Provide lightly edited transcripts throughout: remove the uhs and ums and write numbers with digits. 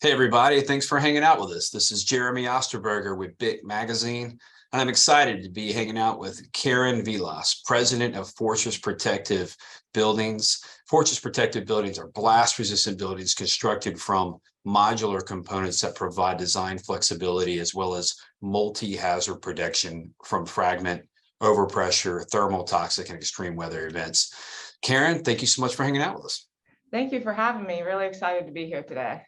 Hey, everybody. Thanks for hanging out with us. This is Jeremy Osterberger with BIC Magazine, and I'm excited to be hanging out with Karen Vilas, president of Fortress Protective Buildings. Fortress Protective Buildings are blast-resistant buildings constructed from modular components that provide design flexibility as well as multi-hazard protection from fragment, overpressure, thermal, toxic, and extreme weather events. Karen, thank you so much for hanging out with us. Thank you for having me. Really excited to be here today.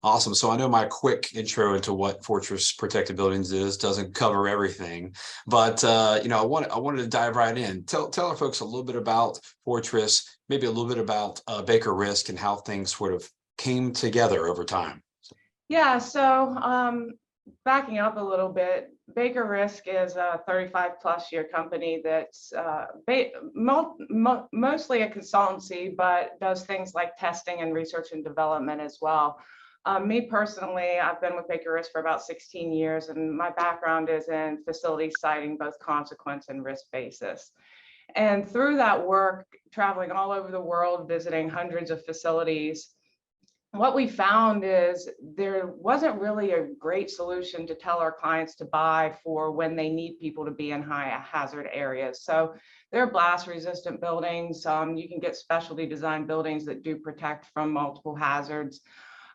Awesome. So I know my quick intro into what Fortress Protected Buildings is doesn't cover everything, but I wanted to dive right in. Tell our folks a little bit about Fortress, maybe a little bit about Baker Risk and how things sort of came together over time. Yeah, so backing up a little bit, Baker Risk is a 35 plus year company that's mostly a consultancy, but does things like testing and research and development as well. Me personally, I've been with Baker Risk for about 16 years, and my background is in facility siting, both consequence and risk basis. And through that work, traveling all over the world, visiting hundreds of facilities, what we found is there wasn't really a great solution to tell our clients to buy for when they need people to be in high hazard areas. So there are blast resistant buildings. You can get specialty designed buildings that do protect from multiple hazards.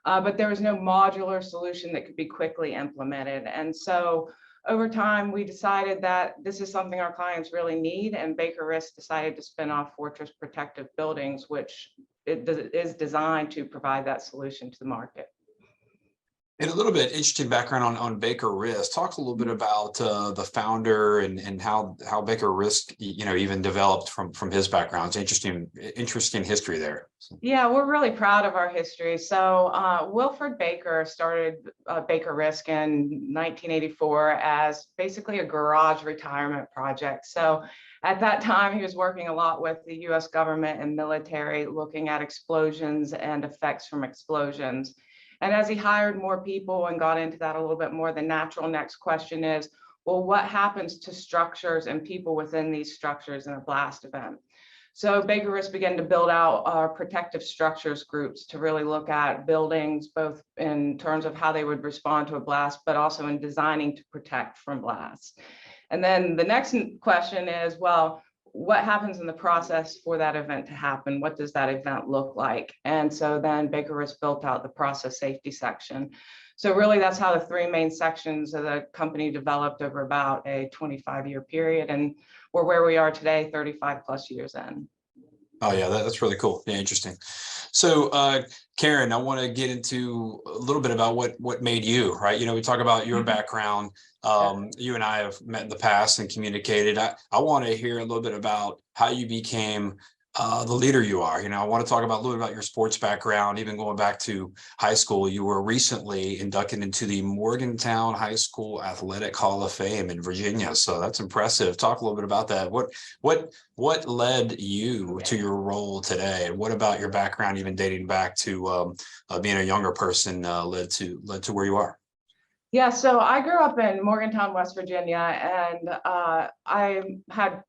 But there was no modular solution that could be quickly implemented. And so over time, we decided that this is something our clients really need, and Baker Risk decided to spin off Fortress Protective Buildings, which is designed to provide that solution to the market. And a little bit interesting background on Baker Risk. Talk a little bit about the founder and how Baker Risk, even developed from his background. It's interesting history there. Yeah, we're really proud of our history. So Wilfred Baker started Baker Risk in 1984 as basically a garage retirement project. So at that time, he was working a lot with the US government and military, looking at explosions and effects from explosions. And as he hired more people and got into that a little bit more, the natural next question is, well, what happens to structures and people within these structures in a blast event? So Baker Risk began to build out our protective structures groups to really look at buildings, both in terms of how they would respond to a blast, but also in designing to protect from blasts. And then the next question is, well, what happens in the process for that event to happen? What does that event look like? And so then Baker Risk built out the process safety section. So really that's how the three main sections of the company developed over about a 25-year period. And we're where we are today, 35 plus years in. Oh yeah, that's really cool. Yeah, interesting. So Karen, I want to get into a little bit about what made you, right? We talk about your background. You and I have met in the past and communicated. I want to hear a little bit about how you became the leader you are. I want to talk about a little bit about your sports background, even going back to high school. You were recently inducted into the Morgantown High School Athletic Hall of Fame in Virginia. So that's impressive. Talk a little bit about that. What led you to your role today? And what about your background, even dating back to being a younger person, led to where you are? Yeah, so I grew up in Morgantown, West Virginia, and I had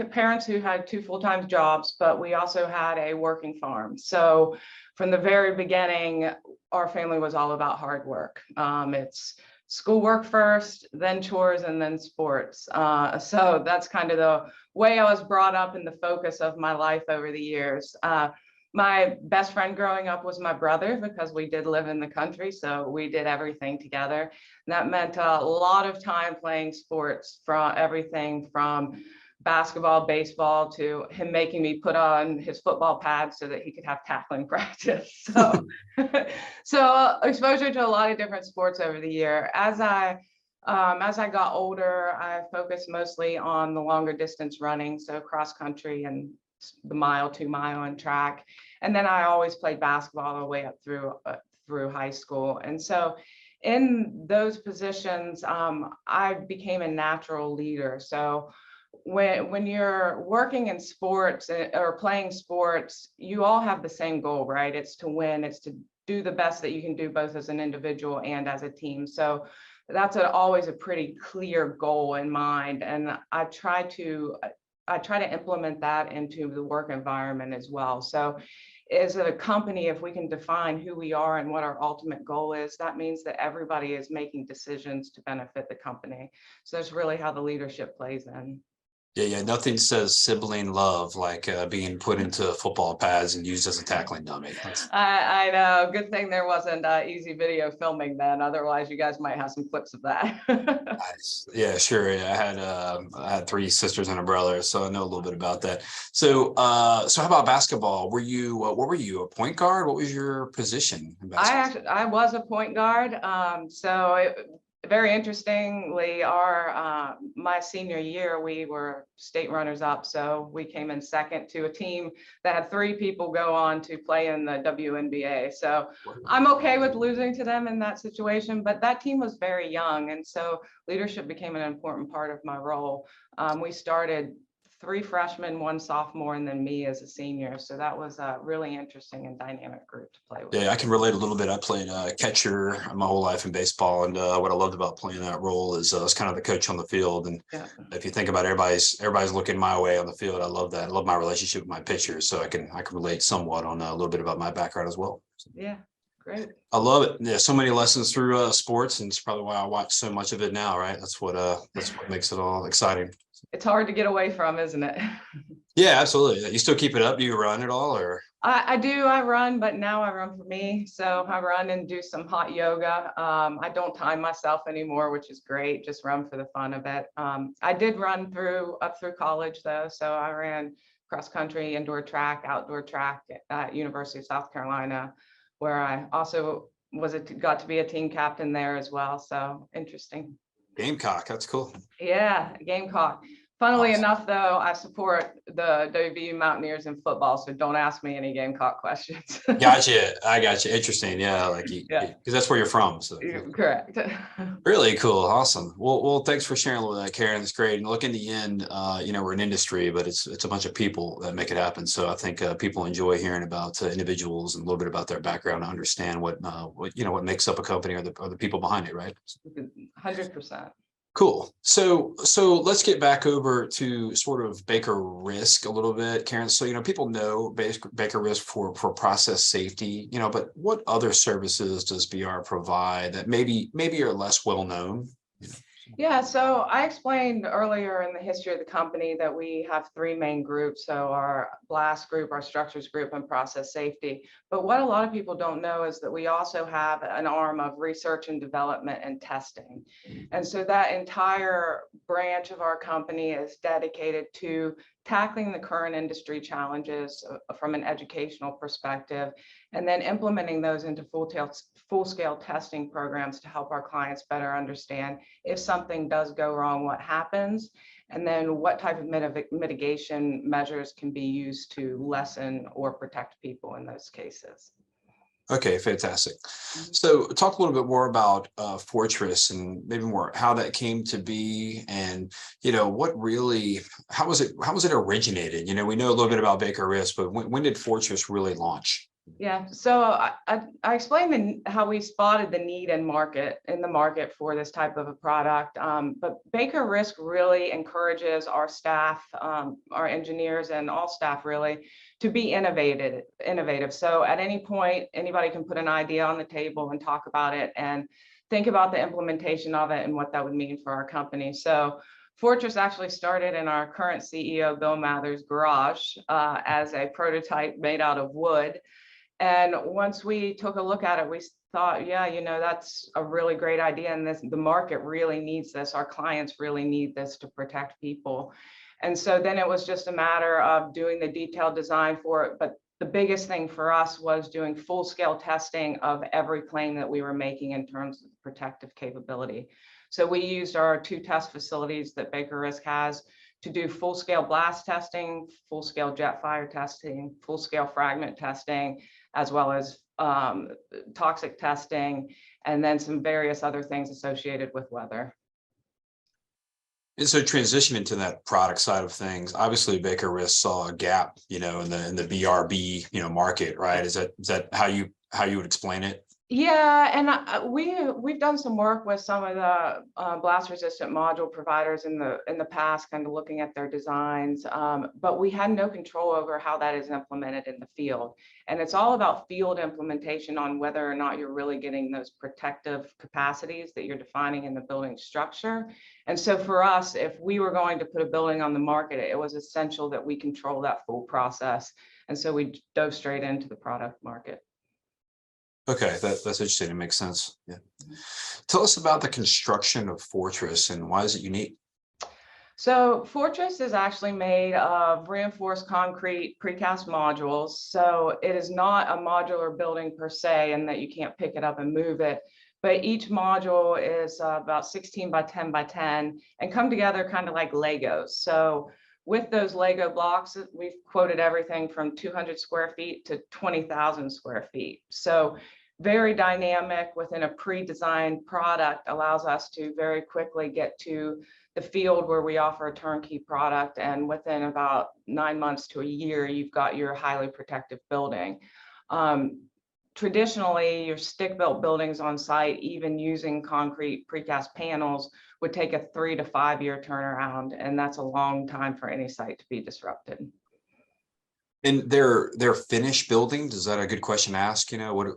parents who had two full-time jobs, but we also had a working farm. So from the very beginning, our family was all about hard work. It's schoolwork first, then chores, and then sports. So that's kind of the way I was brought up in the focus of my life over the years. My best friend growing up was my brother, because we did live in the country, so we did everything together. And that meant a lot of time playing sports, from everything from basketball, baseball, to him making me put on his football pads so that he could have tackling practice. So, so exposure to a lot of different sports over the year. As I got older, I focused mostly on the longer distance running, so cross country and the mile, 2 mile and track. And then I always played basketball all the way up through high school. And so in those positions, I became a natural leader. So when you're working in sports or playing sports, you all have the same goal, right? It's to win, it's to do the best that you can do, both as an individual and as a team. So that's always a pretty clear goal in mind. And I try to implement that into the work environment as well. So as a company, if we can define who we are and what our ultimate goal is, that means that everybody is making decisions to benefit the company. So that's really how the leadership plays in. Yeah. Nothing says sibling love like being put into football pads and used as a tackling dummy. I know. Good thing there wasn't easy video filming then. Otherwise, you guys might have some clips of that. Nice. Yeah, sure. Yeah, I had three sisters and a brother, so I know a little bit about that. So so how about basketball? Were you what were you, a point guard? What was your position in basketball? I was a point guard. Very interestingly, our my senior year, we were state runners up. So we came in second to a team that had 3 people go on to play in the WNBA. So I'm okay with losing to them in that situation, but that team was very young. And so leadership became an important part of my role. We started 3 freshmen, 1 sophomore, and then me as a senior. So that was a really interesting and dynamic group to play with. Yeah, I can relate a little bit. I played catcher my whole life in baseball, and what I loved about playing that role is I was kind of the coach on the field. And if you think about everybody's looking my way on the field, I love that. I love my relationship with my pitchers, so I can relate somewhat on a little bit about my background as well. Yeah, great. I love it. Yeah, so many lessons through sports, and it's probably why I watch so much of it now. Right, that's what makes it all exciting. It's hard to get away from, isn't it? Yeah, absolutely. You still keep it up? Do you run at all, or? I do. I run, but now I run for me. So I run and do some hot yoga. I don't time myself anymore, which is great. Just run for the fun of it. I did run up through college though. So I ran cross country, indoor track, outdoor track at University of South Carolina, where I also got to be a team captain there as well. So interesting. Gamecock, that's cool. Yeah, Gamecock. Funnily enough, though, I support the WVU Mountaineers in football, so don't ask me any Gamecock questions. Gotcha. I got you. Interesting. Yeah, like because that's where you're from. So correct. Really cool. Awesome. Well, thanks for sharing with that, Karen. It's great. And look, in the end, we're an industry, but it's a bunch of people that make it happen. So I think people enjoy hearing about individuals and a little bit about their background to understand what makes up a company or the people behind it, right? 100%. Cool. So let's get back over to sort of Baker Risk a little bit, Karen. So, people know Baker Risk for process safety, but what other services does BR provide that maybe are less well known? Yeah, so I explained earlier in the history of the company that we have 3 main groups. So our blast group, our structures group, and process safety. But what a lot of people don't know is that we also have an arm of research and development and testing. And so that entire branch of our company is dedicated to tackling the current industry challenges from an educational perspective, and then implementing those into full-scale testing programs to help our clients better understand if something does go wrong, what happens, and then what type of mitigation measures can be used to lessen or protect people in those cases. Okay, fantastic. So talk a little bit more about Fortress and maybe more how that came to be, and how was it originated? We know a little bit about Baker Risk, but when did Fortress really launch? Yeah, so I explained how we spotted the need in the market for this type of a product. But Baker Risk really encourages our staff, our engineers, and all staff really to be innovative. So at any point, anybody can put an idea on the table and talk about it and think about the implementation of it and what that would mean for our company. So Fortress actually started in our current CEO, Bill Mather's garage as a prototype made out of wood. And once we took a look at it, we thought, that's a really great idea. And the market really needs this. Our clients really need this to protect people. And so then it was just a matter of doing the detailed design for it. But the biggest thing for us was doing full scale testing of every claim that we were making in terms of protective capability. So we used our 2 test facilities that Baker Risk has to do full scale blast testing, full scale jet fire testing, full scale fragment testing, as well as toxic testing, and then some various other things associated with weather. And so transitioning to that product side of things, obviously Baker Risk saw a gap, in the BRB, market, right? Is that how you would explain it? Yeah, and we've done some work with some of the blast resistant module providers in the past, kind of looking at their designs, but we had no control over how that is implemented in the field. And it's all about field implementation on whether or not you're really getting those protective capacities that you're defining in the building structure. And so for us, if we were going to put a building on the market, it was essential that we control that full process. And so we dove straight into the product market. Okay, that's interesting. It makes sense. Yeah. Tell us about the construction of Fortress and why is it unique? So Fortress is actually made of reinforced concrete precast modules. So it is not a modular building per se, and that you can't pick it up and move it. But each module is about 16 by 10 by 10 and come together kind of like Legos. So with those Lego blocks, we've quoted everything from 200 square feet to 20,000 square feet. So very dynamic within a pre-designed product allows us to very quickly get to the field where we offer a turnkey product, and within about 9 months to a year, you've got your highly protective building. Traditionally, your stick-built buildings on site, even using concrete precast panels, would take a 3 to 5 year turnaround, and that's a long time for any site to be disrupted. And they're finished buildings. Is that a good question to ask? You know, what?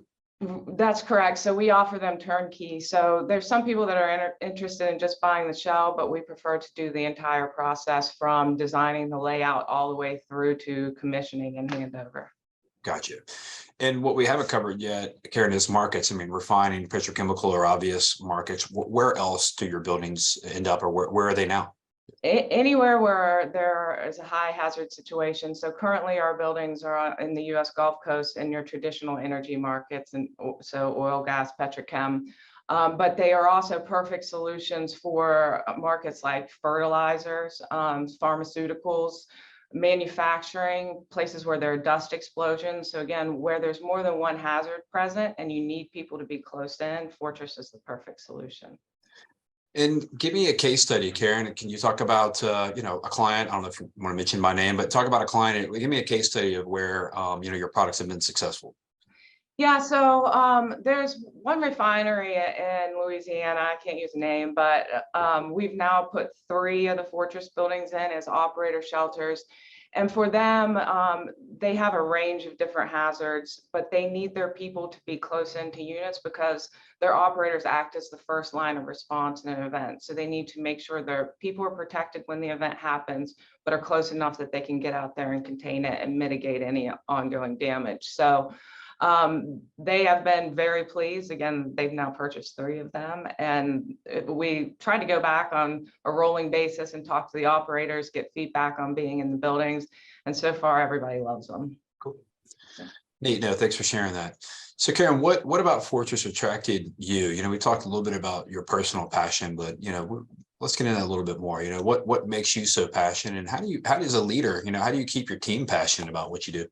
That's correct. So we offer them turnkey. So there's some people that are interested in just buying the shell, but we prefer to do the entire process from designing the layout all the way through to commissioning and handover. Gotcha. And what we haven't covered yet, Karen, is markets. I mean, refining, petrochemical are obvious markets. Where else do your buildings end up, or where are they now? Anywhere where there is a high hazard situation. So currently our buildings are in the US Gulf Coast and your traditional energy markets, and so oil, gas, petrochem. But they are also perfect solutions for markets like fertilizers, pharmaceuticals, manufacturing, places where there are dust explosions. So again, where there's more than one hazard present and you need people to be close in, Fortress is the perfect solution. And give me a case study, Karen. Can you talk about, a client? I don't know if you want to mention my name, but talk about a client. Give me a case study of where, your products have been successful. Yeah, so there's one refinery in Louisiana, I can't use the name, but we've now put 3 of the Fortress buildings in as operator shelters. And for them, they have a range of different hazards, but they need their people to be close into units because their operators act as the first line of response in an event. So they need to make sure their people are protected when the event happens, but are close enough that they can get out there and contain it and mitigate any ongoing damage. So they have been very pleased. Again, they've now purchased 3 of them, and we try to go back on a rolling basis and talk to the operators, get feedback on being in the buildings, and so far everybody loves them. Cool. Neat. No, thanks for sharing that. So Karen, what about Fortress attracted you? We talked a little bit about your personal passion, but let's get into that a little bit more. What makes you so passionate, and how does a leader, how do you keep your team passionate about what you do?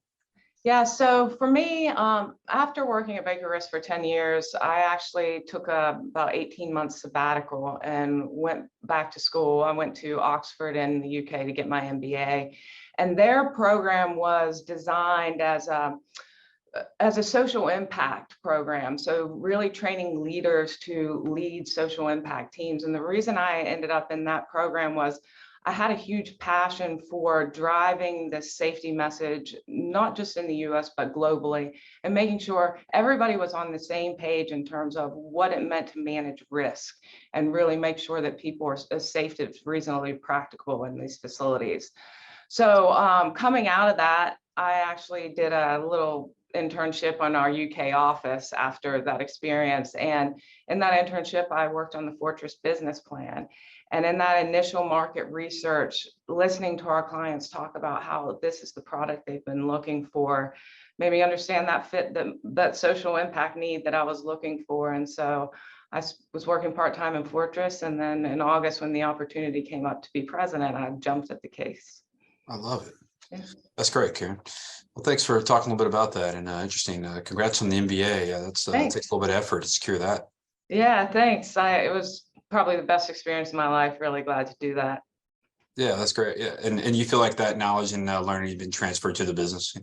Yeah, so for me, after working at Baker Risk for 10 years, I actually took about 18 months sabbatical and went back to school. I went to Oxford in the UK to get my MBA, and their program was designed as a social impact program. So really training leaders to lead social impact teams. And the reason I ended up in that program was I had a huge passion for driving this safety message, not just in the US, but globally, and making sure everybody was on the same page in terms of what it meant to manage risk and really make sure that people are as safe as reasonably practicable in these facilities. So coming out of that, I actually did a little internship on our UK office after that experience. And in that internship, I worked on the Fortress business plan. And in that initial market research, listening to our clients talk about how this is the product they've been looking for, made me understand that fit, that social impact need that I was looking for. And so I was working part-time in Fortress. And then in August, when the opportunity came up to be president, I jumped at the case. I love it. Yeah. That's great, Karen. Well, thanks for talking a little bit about that, and interesting. Congrats on the MBA. Yeah, that takes a little bit of effort to secure that. Yeah, thanks. It was probably the best experience of my life. Really glad to do that. Yeah, that's great. Yeah, and you feel like that knowledge and learning has been transferred to the business?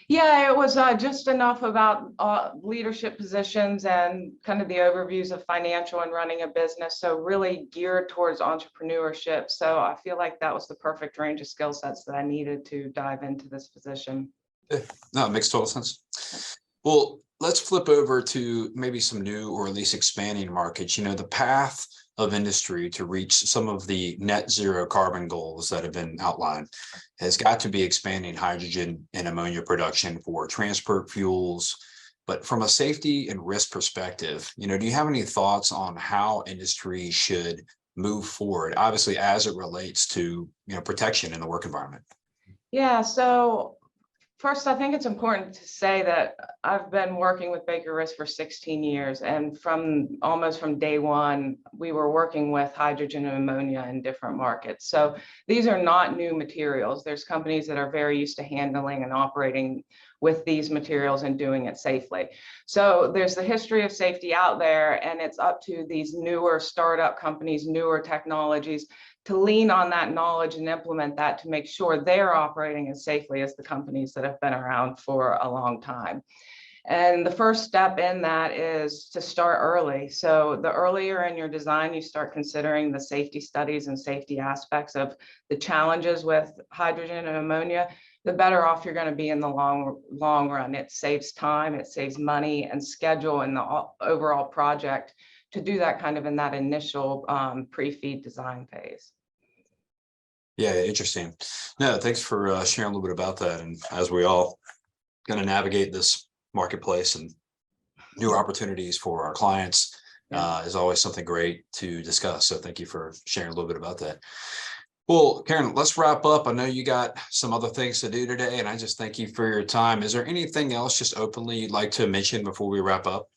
Yeah, it was just enough about leadership positions and kind of the overviews of financial and running a business. So really geared towards entrepreneurship. So I feel like that was the perfect range of skill sets that I needed to dive into this position. Yeah. No, it makes total sense. Well, let's flip over to maybe some new or at least expanding markets. The path of industry to reach some of the net zero carbon goals that have been outlined has got to be expanding hydrogen and ammonia production for transport fuels. But from a safety and risk perspective, do you have any thoughts on how industry should move forward, obviously, as it relates to, protection in the work environment? Yeah, so first, I think it's important to say that I've been working with Baker Risk for 16 years, and almost from day one, we were working with hydrogen and ammonia in different markets. So these are not new materials. There's companies that are very used to handling and operating with these materials and doing it safely. So there's the history of safety out there, and it's up to these newer startup companies, newer technologies, to lean on that knowledge and implement that to make sure they're operating as safely as the companies that have been around for a long time. And the first step in that is to start early. So the earlier in your design you start considering the safety studies and safety aspects of the challenges with hydrogen and ammonia, the better off you're going to be in the long run. It saves time, it saves money and schedule in the overall project to do that kind of in that initial pre-feed design phase. Yeah, interesting. No, thanks for sharing a little bit about that. And as we all kind of navigate this marketplace and new opportunities for our clients, is always something great to discuss. So thank you for sharing a little bit about that. Well, Karen, let's wrap up. I know you got some other things to do today, and I just thank you for your time. Is there anything else just openly you'd like to mention before we wrap up?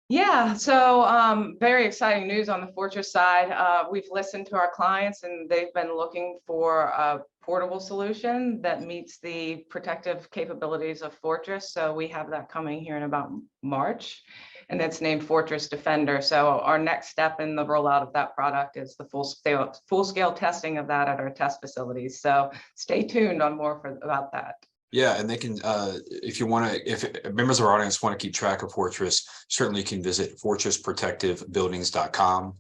Yeah, so very exciting news on the Fortress side. We've listened to our clients and they've been looking for a portable solution that meets the protective capabilities of Fortress. So we have that coming here in about March, and it's named Fortress Defender. So our next step in the rollout of that product is the full scale testing of that at our test facilities. So stay tuned on more about that. Yeah, and they can, if you want to, if members of our audience want to keep track of Fortress, certainly you can visit fortressprotectivebuildings.com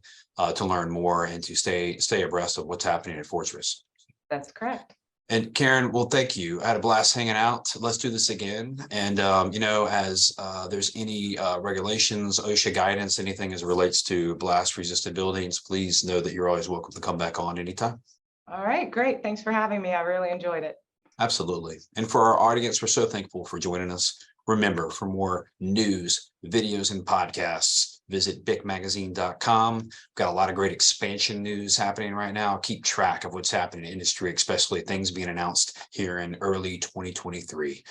to learn more and to stay abreast of what's happening at Fortress. That's correct. And Karen, well, thank you. I had a blast hanging out. Let's do this again. And, as there's any regulations, OSHA guidance, anything as it relates to blast resistant buildings, please know that you're always welcome to come back on anytime. All right, great. Thanks for having me. I really enjoyed it. Absolutely. And for our audience, we're so thankful for joining us. Remember, for more news, videos, and podcasts, visit bicmagazine.com. We've got a lot of great expansion news happening right now. Keep track of what's happening in industry, especially things being announced here in early 2023.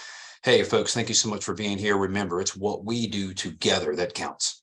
Hey, folks, thank you so much for being here. Remember, it's what we do together that counts.